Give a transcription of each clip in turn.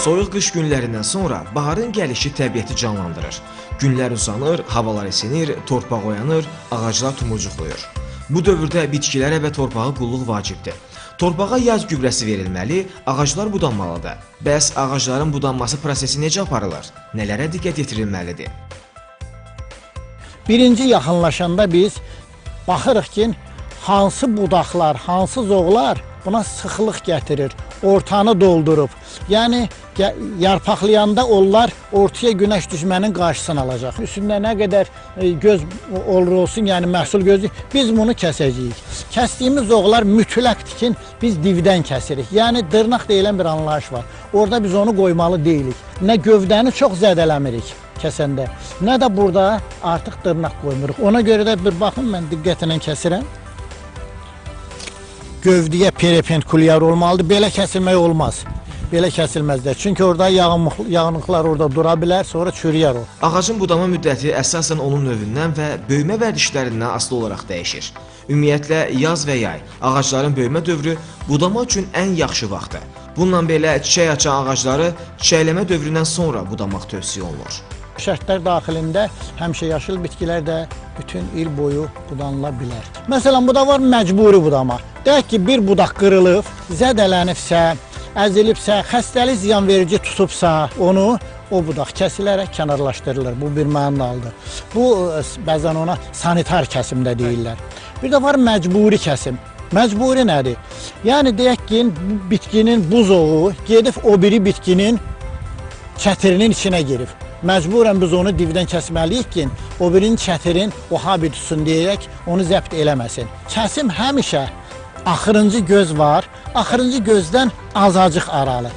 Soyuq qış günlərindən sonra baharın gəlişi təbiəti canlandırır. Günlər uzanır, havalar isinir, torpaq oyanır, ağaclar tumurcuqlayır. Bu dövrdə bitkilərə və torpağa qulluq vacibdir. Torpağa yaz gübrəsi verilməli, ağaclar budanmalıdır. Bəs ağacların budanması prosesi necə aparılır? Nələrə diqqət yetirilməlidir? Birinci yaxınlaşanda biz baxırıq ki, hansı budaqlar, hansı zoğlar buna sıxlıq gətirir, ortanı doldurub. Yəni, yarpaqlayanda onlar ortaya günəş düşmənin qarşısını alacaq. Üstündə nə qədər göz olur olsun, yəni məhsul gözü, biz bunu kəsəcəyik. Kəsdiyimiz zoğlar mütləqdir ki, biz divdən kəsirik. Yəni, dırnaq deyilən bir anlayış var. Orada biz onu qoymalı deyilik. Nə gövdəni çox zədələmirik kəsəndə, nə də burada artıq dırnaq qoymuruq. Ona görə də bir baxın, mən diqqətlə kəsirəm. Gövdəyə perpendikulyer olmalıdır. Belə kəsilmək olmaz. Belə kəsilməzlər. Çünki orada yağınlıqlar orada dura bilər, sonra çürüyər o. Ağacın budama müddəti əsasən onun növündən və böyümə vərdişlərindən asılı olaraq dəyişir. Ümumiyyətlə, yaz və yay ağacların böyümə dövrü budama üçün ən yaxşı vaxtdır. Bununla belə çiçək açan ağacları çiçəkləmə dövründən sonra budamaq tövsiyə olunur. Şərtlər daxilində həmişə yaşıl bitkilər də bütün il boyu budanıla bilər. Məsələn, bu da var məcburi budama. Deyək ki, bir budaq qırılıb, zədələnibsə, əzilibsə, xəstəlik ziyan verici tutubsa, onu o budaq kəsilərək kənarlaşdırılır. Bu bir mənalıdır. Bu, bəzən ona sanitar kəsim də deyirlər. Bir də var məcburi kəsim. Məcburi nədir? Yəni, deyək ki, bitkinin buzoğu gedib o biri bitkinin çətirinin içinə girib. Məcburən biz onu divdən kəsməliyik ki, o birinin çətirin o habi tutsun deyərək onu zəbt eləməsin. Kəsim həmişə axırıncı göz var, axırıncı gözdən azacıq aralı.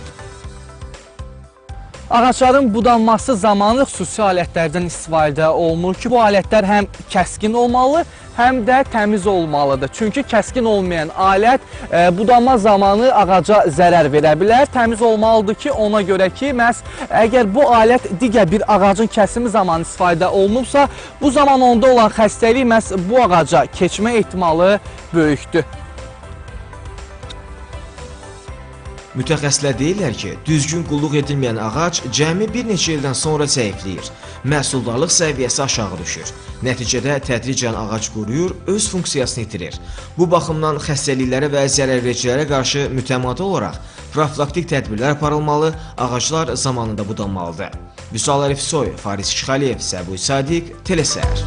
Ağacların budanması zamanı xüsusi alətlərdən istifadə olunur ki, bu alətlər həm kəskin olmalı, həm də təmiz olmalıdır. Çünki kəskin olmayan alət budanma zamanı ağaca zərər verə bilər. Təmiz olmalıdır ki, ona görə ki, məhz əgər bu alət digər bir ağacın kəsimi zamanı istifadə olunubsa, bu zaman onda olan xəstəlik məhz bu ağaca keçmə ehtimalı böyükdür. Mütəxəssislər deyirlər ki, düzgün qulluq edilməyən ağac cəmi bir neçə ildən sonra zəifləyir, məhsuldarlıq səviyyəsi aşağı düşür. Nəticədə tədricən ağac quruyur, öz funksiyasını itirir. Bu baxımdan xəstəliklərə və zərərvericilərə qarşı mütəmadi olaraq profilaktik tədbirlər aparılmalı, ağaclar zamanında budanmalıdır. Vüsal Ərifsoy, Faris Şixaliyev, Səbuy Sadiq, Telesər.